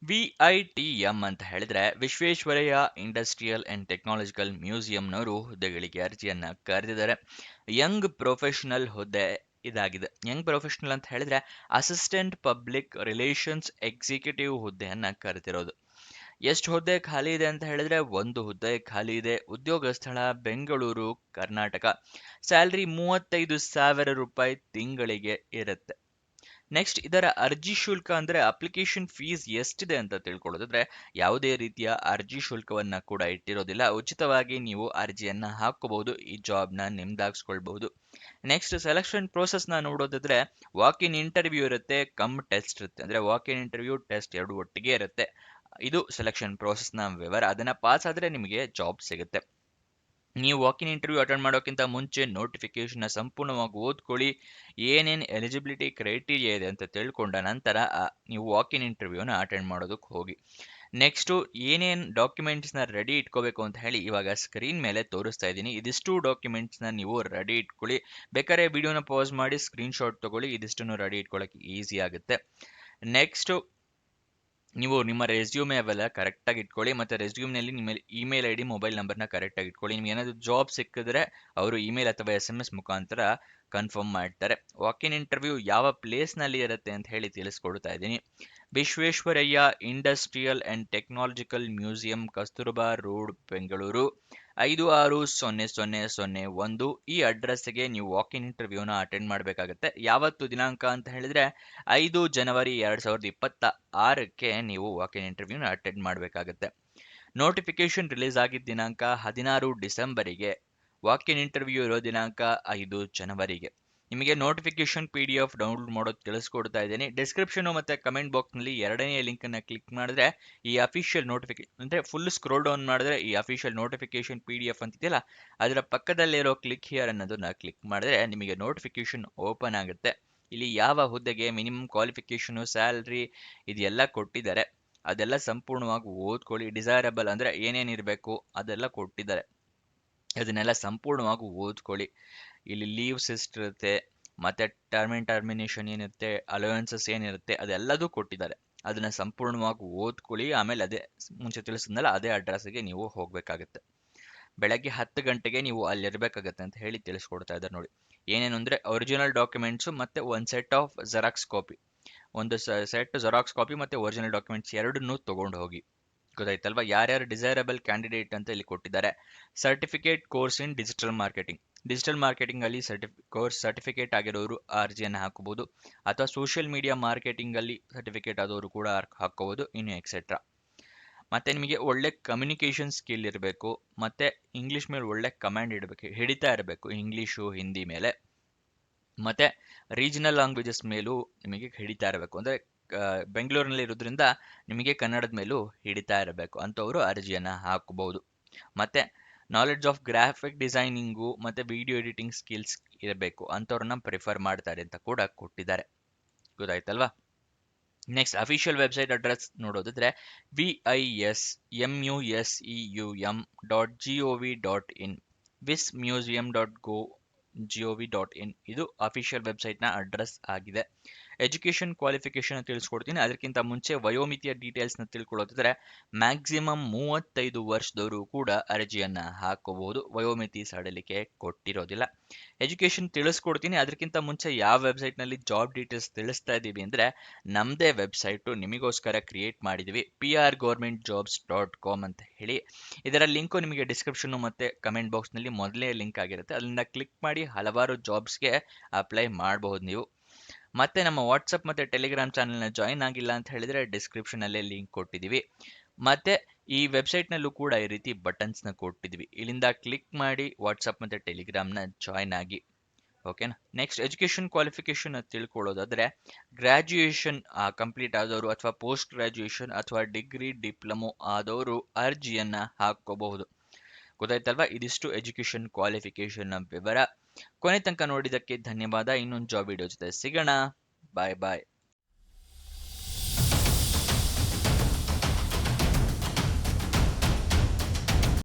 ವಿಐಟಿಎಂ ಅಂತ ಹೇಳಿದ್ರೆ Visvesvaraya industrial and technological ಮ್ಯೂಸಿಯಂನವರು ಹುದ್ದೆಗಳಿಗೆ ಅರ್ಜಿಯನ್ನ ಕರೆದಿದ್ದಾರೆ. ಯಂಗ್ ಪ್ರೊಫೆಷನಲ್ ಹುದ್ದೆ ಇದಾಗಿದೆ. ಯಂಗ್ ಪ್ರೊಫೆಷನಲ್ ಅಂತ ಹೇಳಿದ್ರೆ ಅಸಿಸ್ಟೆಂಟ್ ಪಬ್ಲಿಕ್ ರಿಲೇಷನ್ಸ್ ಎಕ್ಸಿಕ್ಯೂಟಿವ್ ಹುದ್ದೆಯನ್ನ ಕರೆದಿರೋದು. ಎಷ್ಟು ಹುದ್ದೆ ಖಾಲಿ ಇದೆ ಅಂತ ಹೇಳಿದ್ರೆ ಒಂದು ಹುದ್ದೆ ಖಾಲಿ ಇದೆ. ಉದ್ಯೋಗ ಸ್ಥಳ ಬೆಂಗಳೂರು, ಕರ್ನಾಟಕ. ಸ್ಯಾಲ್ರಿ 35,000 ರೂಪಾಯಿ ತಿಂಗಳಿಗೆ ಇರುತ್ತೆ. ನೆಕ್ಸ್ಟ್ ಇದರ ಅರ್ಜಿ ಶುಲ್ಕ ಅಂದ್ರೆ ಅಪ್ಲಿಕೇಶನ್ ಫೀಸ್ ಎಷ್ಟಿದೆ ಅಂತ ತಿಳ್ಕೊಳ್ಳೋದಾದ್ರೆ ಯಾವುದೇ ರೀತಿಯ ಅರ್ಜಿ ಶುಲ್ಕವನ್ನ ಕೂಡ ಇಟ್ಟಿರೋದಿಲ್ಲ. ಉಚಿತವಾಗಿ ನೀವು ಅರ್ಜಿಯನ್ನ ಹಾಕೋಬಹುದು, ಈ ಜಾಬ್ನ ನಿಮ್ದಾಗಿಸ್ಕೊಳ್ಬಹುದು. ನೆಕ್ಸ್ಟ್ ಸೆಲೆಕ್ಷನ್ ಪ್ರೋಸೆಸ್ ನ ನೋಡೋದಾದ್ರೆ ವಾಕ್ ಇನ್ ಇಂಟರ್ವ್ಯೂ ಇರುತ್ತೆ, ಕಮ್ ಟೆಸ್ಟ್ ಇರುತ್ತೆ. ಅಂದ್ರೆ ವಾಕ್ ಇನ್ ಇಂಟರ್ವ್ಯೂ ಟೆಸ್ಟ್ ಎರಡು ಒಟ್ಟಿಗೆ ಇರುತ್ತೆ. ಇದು ಸೆಲೆಕ್ಷನ್ ಪ್ರೋಸೆಸ್ ನ ವಿವರ. ಅದನ್ನ ಪಾಸ್ ಆದ್ರೆ ನಿಮಗೆ ಜಾಬ್ ಸಿಗುತ್ತೆ. ನೀವು ವಾಕ್ ಇನ್ ಇಂಟರ್ವ್ಯೂ ಅಟೆಂಡ್ ಮಾಡೋಕ್ಕಿಂತ ಮುಂಚೆ ನೋಟಿಫಿಕೇಶನ್ ಸಂಪೂರ್ಣವಾಗಿ ಓದ್ಕೊಳ್ಳಿ. ಏನೇನು ಎಲಿಜಿಬಿಲಿಟಿ ಕ್ರೈಟೀರಿಯಾ ಇದೆ ಅಂತ ತಿಳ್ಕೊಂಡ ನಂತರ ನೀವು ವಾಕ್ ಇನ್ ಇಂಟರ್ವ್ಯೂನ ಅಟೆಂಡ್ ಮಾಡೋದಕ್ಕೆ ಹೋಗಿ. ನೆಕ್ಸ್ಟು ಏನೇನು ಡಾಕ್ಯುಮೆಂಟ್ಸ್ನ ರೆಡಿ ಇಟ್ಕೋಬೇಕು ಅಂತ ಹೇಳಿ ಇವಾಗ ಸ್ಕ್ರೀನ್ ಮೇಲೆ ತೋರಿಸ್ತಾ ಇದ್ದೀನಿ. ಇದಿಷ್ಟು ಡಾಕ್ಯುಮೆಂಟ್ಸ್ನ ನೀವು ರೆಡಿ ಇಟ್ಕೊಳ್ಳಿ. ಬೇಕಾದ್ರೆ ವಿಡಿಯೋನ ಪಾಸ್ ಮಾಡಿ ಸ್ಕ್ರೀನ್ಶಾಟ್ ತಗೊಳ್ಳಿ. ಇದಿಷ್ಟನ್ನು ರೆಡಿ ಇಟ್ಕೊಳ್ಳೋಕೆ ಈಸಿ ಆಗುತ್ತೆ. ನೆಕ್ಸ್ಟು ನೀವು ನಿಮ್ಮ ರೆಸ್ಯೂಮೆ ಅವೆಲ್ಲ ಕರೆಕ್ಟಾಗಿ ಇಟ್ಕೊಳ್ಳಿ. ಮತ್ತು ರೆಸ್ಯೂಮ್ನಲ್ಲಿ ನಿಮ್ಮ ಇಮೇಲ್ ಐ ಡಿ ಮೊಬೈಲ್ ನಂಬರ್ನ ಕರೆಕ್ಟಾಗಿ ಇಟ್ಕೊಳ್ಳಿ. ನಿಮ್ಗೆ ಏನಾದರೂ ಜಾಬ್ ಸಿಕ್ಕಿದ್ರೆ ಅವರು ಇಮೇಲ್ ಅಥವಾ SMS ಮುಖಾಂತರ ಕನ್ಫರ್ಮ್ ಮಾಡ್ತಾರೆ. ವಾಕ್ ಇನ್ ಇಂಟರ್ವ್ಯೂ ಯಾವ ಪ್ಲೇಸ್ನಲ್ಲಿ ಇರುತ್ತೆ ಅಂತ ಹೇಳಿ ತಿಳಿಸ್ಕೊಡ್ತಾ ಇದ್ದೀನಿ. Visvesvaraya industrial and technological museum, Kasturba road, Bengaluru 560001. ಈ ಅಡ್ರೆಸ್ಗೆ ನೀವು ವಾಕ್ ಇನ್ ಇಂಟರ್ವ್ಯೂನ ಅಟೆಂಡ್ ಮಾಡಬೇಕಾಗುತ್ತೆ. ಯಾವತ್ತು ದಿನಾಂಕ ಅಂತ ಹೇಳಿದ್ರೆ 5 ಜನವರಿ 2026ಕ್ಕೆ ನೀವು ವಾಕ್ ಇನ್ ಇಂಟರ್ವ್ಯೂನ ಅಟೆಂಡ್ ಮಾಡಬೇಕಾಗುತ್ತೆ. ನೋಟಿಫಿಕೇಶನ್ ರಿಲೀಸ್ ಆಗಿದ್ದ ದಿನಾಂಕ 16 ಡಿಸೆಂಬರಿಗೆ. ವಾಕ್ ಇನ್ ಇಂಟರ್ವ್ಯೂ ಇರೋ ದಿನಾಂಕ 5 ಜನವರಿಗೆ. ನಿಮಗೆ ನೋಟಿಫಿಕೇಶನ್ PDF ಡೌನ್ಲೋಡ್ ಮಾಡೋದು ತಿಳಿಸ್ಕೊಡ್ತಾ ಇದ್ದೀನಿ. ಡಿಸ್ಕ್ರಿಪ್ಷನ್ ಮತ್ತು ಕಮೆಂಟ್ ಬಾಕ್ಸ್ನಲ್ಲಿ ಎರಡನೇ ಲಿಂಕನ್ನು ಕ್ಲಿಕ್ ಮಾಡಿದ್ರೆ ಈ ಅಫಿಷಿಯಲ್ ನೋಟಿಫಿಕೇಶನ್ ಅಂದರೆ ಫುಲ್ ಸ್ಕ್ರೋಲ್ ಡೌನ್ ಮಾಡಿದ್ರೆ ಈ ಅಫಿಷಿಯಲ್ ನೋಟಿಫಿಕೇಶನ್ PDF ಅಂತಿದೆಯಲ್ಲ ಅದರ ಪಕ್ಕದಲ್ಲಿರೋ ಕ್ಲಿಕ್ ಹಿಯರ್ ಅನ್ನೋದನ್ನ ಕ್ಲಿಕ್ ಮಾಡಿದ್ರೆ ನಿಮಗೆ ನೋಟಿಫಿಕೇಶನ್ ಓಪನ್ ಆಗುತ್ತೆ. ಇಲ್ಲಿ ಯಾವ ಹುದ್ದೆಗೆ ಮಿನಿಮಮ್ ಕ್ವಾಲಿಫಿಕೇಶನು, ಸ್ಯಾಲ್ರಿ ಇದೆಲ್ಲ ಕೊಟ್ಟಿದ್ದಾರೆ. ಅದೆಲ್ಲ ಸಂಪೂರ್ಣವಾಗಿ ಓದ್ಕೊಳ್ಳಿ. ಡಿಸೈರಬಲ್ ಅಂದರೆ ಏನೇನಿರಬೇಕು ಅದೆಲ್ಲ ಕೊಟ್ಟಿದ್ದಾರೆ. ಅದನ್ನೆಲ್ಲ ಸಂಪೂರ್ಣವಾಗಿ ಓದ್ಕೊಳ್ಳಿ. ಇಲ್ಲಿ ಲೀವ್ಸ್ ಎಷ್ಟಿರುತ್ತೆ, ಮತ್ತು ಟರ್ಮಿನೇಷನ್ ಏನಿರುತ್ತೆ, ಅಲೋವೆನ್ಸಸ್ ಏನಿರುತ್ತೆ ಅದೆಲ್ಲದೂ ಕೊಟ್ಟಿದ್ದಾರೆ. ಅದನ್ನು ಸಂಪೂರ್ಣವಾಗಿ ಓದ್ಕೊಳ್ಳಿ. ಆಮೇಲೆ ಅದೇ ಮುಂಚೆ ತಿಳಿಸಿದ್ನಲ್ಲ ಅದೇ ಅಡ್ರೆಸ್ಗೆ ನೀವು ಹೋಗಬೇಕಾಗುತ್ತೆ. ಬೆಳಗ್ಗೆ 10 ಗಂಟೆಗೆ ನೀವು ಅಲ್ಲಿರಬೇಕಾಗತ್ತೆ ಅಂತ ಹೇಳಿ ತಿಳಿಸ್ಕೊಡ್ತಾ ಇದ್ದಾರೆ ನೋಡಿ. ಏನೇನು ಅಂದರೆ ಒರಿಜಿನಲ್ ಡಾಕ್ಯುಮೆಂಟ್ಸು ಮತ್ತು ಒಂದು ಸೆಟ್ ಆಫ್ ಜೆರಾಕ್ಸ್ ಕಾಪಿ, ಒಂದು ಸೆಟ್ ಜೆರಾಕ್ಸ್ ಕಾಪಿ ಮತ್ತು ಒರಿಜಿನಲ್ ಡಾಕ್ಯುಮೆಂಟ್ಸ್ ಎರಡನ್ನೂ ತೊಗೊಂಡು ಹೋಗಿ. ಗೊತ್ತಾಯ್ತಲ್ವಾ? ಯಾರ್ಯಾರು ಡಿಸೈರಬಲ್ ಕ್ಯಾಂಡಿಡೇಟ್ ಅಂತ ಇಲ್ಲಿ ಕೊಟ್ಟಿದ್ದಾರೆ. Certificate course in digital marketing. Digital ಮಾರ್ಕೆಟಿಂಗಲ್ಲಿ ಸರ್ಟಿಫಿಕೇಟ್ ಆಗಿರೋರು ಅರ್ಜಿಯನ್ನು ಹಾಕಬಹುದು, ಅಥವಾ ಸೋಷಿಯಲ್ ಮೀಡಿಯಾ ಮಾರ್ಕೆಟಿಂಗಲ್ಲಿ ಸರ್ಟಿಫಿಕೇಟ್ ಆದವರು ಕೂಡ ಹಾಕೋಬಹುದು, ಇನ್ನು ಎಕ್ಸೆಟ್ರಾ. ಮತ್ತು ನಿಮಗೆ ಒಳ್ಳೆ ಕಮ್ಯುನಿಕೇಷನ್ ಸ್ಕಿಲ್ ಇರಬೇಕು, ಮತ್ತು ಇಂಗ್ಲೀಷ್ ಮೇಲೆ ಒಳ್ಳೆ ಕಮಾಂಡ್ ಹಿಡಿತಾ ಇರಬೇಕು, ಇಂಗ್ಲೀಷು ಹಿಂದಿ ಮೇಲೆ. ಮತ್ತು ರೀಜನಲ್ ಲ್ಯಾಂಗ್ವೇಜಸ್ ಮೇಲೂ ನಿಮಗೆ ಹಿಡಿತಾ ಇರಬೇಕು. ಅಂದರೆ ಬೆಂಗಳೂರಿನಲ್ಲಿ ಇರೋದ್ರಿಂದ ನಿಮಗೆ ಕನ್ನಡದ ಮೇಲೂ ಹಿಡಿತಾ ಇರಬೇಕು ಅಂಥವರು ಅರ್ಜಿಯನ್ನು ಹಾಕಬಹುದು. ಮತ್ತು ನಾಲೆಡ್ಜ್ ಆಫ್ ಗ್ರಾಫಿಕ್ ಡಿಸೈನಿಂಗು ಮತ್ತು ವಿಡಿಯೋ ಎಡಿಟಿಂಗ್ ಸ್ಕಿಲ್ಸ್ ಇರಬೇಕು ಅಂಥವ್ರನ್ನ ಪ್ರಿಫರ್ ಮಾಡ್ತಾರೆ ಅಂತ ಕೂಡ ಕೊಟ್ಟಿದ್ದಾರೆ. ಗೊತ್ತಾಯ್ತಲ್ವಾ? ನೆಕ್ಸ್ಟ್ ಅಫಿಷಿಯಲ್ ವೆಬ್ಸೈಟ್ ಅಡ್ರೆಸ್ ನೋಡೋದಾದ್ರೆ vismuseum.gov.in, vismuseum.gov.in ಇದು ಅಫಿಷಿಯಲ್ ವೆಬ್ಸೈಟ್ನ ಅಡ್ರೆಸ್ ಆಗಿದೆ. ಎಜುಕೇಷನ್ ಕ್ವಾಲಿಫಿಕೇಶನ್ ತಿಳಿಸ್ಕೊಡ್ತೀನಿ. ಅದಕ್ಕಿಂತ ಮುಂಚೆ ವಯೋಮಿತಿಯ ಡೀಟೇಲ್ಸ್ನ ತಿಳ್ಕೊಳ್ಳೋದಾದ್ರೆ ಮ್ಯಾಕ್ಸಿಮಮ್ 35 ವರ್ಷದವರು ಕೂಡ ಅರ್ಜಿಯನ್ನು ಹಾಕೋಬಹುದು. ವಯೋಮಿತಿ ಸಡಲಿಕೆ ಕೊಟ್ಟಿರೋದಿಲ್ಲ. ಎಜುಕೇಷನ್ ತಿಳಿಸ್ಕೊಡ್ತೀನಿ. ಅದಕ್ಕಿಂತ ಮುಂಚೆ ಯಾವ ವೆಬ್ಸೈಟ್ನಲ್ಲಿ ಜಾಬ್ ಡೀಟೇಲ್ಸ್ ತಿಳಿಸ್ತಾ ಇದ್ದೀವಿ ಅಂದರೆ ನಮ್ಮದೇ ವೆಬ್ಸೈಟು ನಿಮಗೋಸ್ಕರ ಕ್ರಿಯೇಟ್ ಮಾಡಿದ್ದೀವಿ, prgovernmentjobs.com ಅಂತ ಹೇಳಿ. ಇದರ ಲಿಂಕು ನಿಮಗೆ ಡಿಸ್ಕ್ರಿಪ್ಷನ್ನು ಮತ್ತು ಕಮೆಂಟ್ ಬಾಕ್ಸ್ನಲ್ಲಿ ಮೊದಲೇ ಲಿಂಕ್ ಆಗಿರುತ್ತೆ. ಅಲ್ಲಿಂದ ಕ್ಲಿಕ್ ಮಾಡಿ ಹಲವಾರು ಜಾಬ್ಸ್ಗೆ ಅಪ್ಲೈ ಮಾಡಬಹುದು ನೀವು. ಮತ್ತೆ ನಮ್ಮ ವಾಟ್ಸಪ್ ಮತ್ತು ಟೆಲಿಗ್ರಾಮ್ ಚಾನಲ್ನ ಜಾಯಿನ್ ಆಗಿಲ್ಲ ಅಂತ ಹೇಳಿದರೆ ಡಿಸ್ಕ್ರಿಪ್ಷನಲ್ಲೇ ಲಿಂಕ್ ಕೊಟ್ಟಿದ್ದೀವಿ. ಮತ್ತು ಈ ವೆಬ್ಸೈಟ್ನಲ್ಲೂ ಕೂಡ ಈ ರೀತಿ ಬಟನ್ಸ್ನ ಕೊಟ್ಟಿದ್ದೀವಿ. ಇಲ್ಲಿಂದ ಕ್ಲಿಕ್ ಮಾಡಿ ವಾಟ್ಸಪ್ ಮತ್ತು ಟೆಲಿಗ್ರಾಮ್ನ ಜಾಯಿನ್ ಆಗಿ. ಓಕೆನಾ? ನೆಕ್ಸ್ಟ್ ಎಜುಕೇಷನ್ ಕ್ವಾಲಿಫಿಕೇಷನ್ ತಿಳ್ಕೊಳ್ಳೋದಾದರೆ ಗ್ರ್ಯಾಜುಯೇಷನ್ ಕಂಪ್ಲೀಟ್ ಆದವರು ಅಥವಾ ಪೋಸ್ಟ್ ಗ್ರ್ಯಾಜುಯೇಷನ್ ಅಥವಾ ಡಿಗ್ರಿ ಡಿಪ್ಲೊಮೊ ಆದವರು ಅರ್ಜಿಯನ್ನು ಹಾಕ್ಕೋಬಹುದು. ಗೊತ್ತಾಯ್ತಲ್ವಾ? ಇದಿಷ್ಟು ಎಜುಕೇಷನ್ ಕ್ವಾಲಿಫಿಕೇಷನ್ನ ವಿವರ. ಕೊನೆ ತನಕ ನೋಡಿದ್ದಕ್ಕೆ ಧನ್ಯವಾದ. ಇನ್ನೊಂದು ಜಾಬ್ ವಿಡಿಯೋ ಜೊತೆ ಸಿಗೋಣ. ಬಾಯ್ ಬಾಯ್.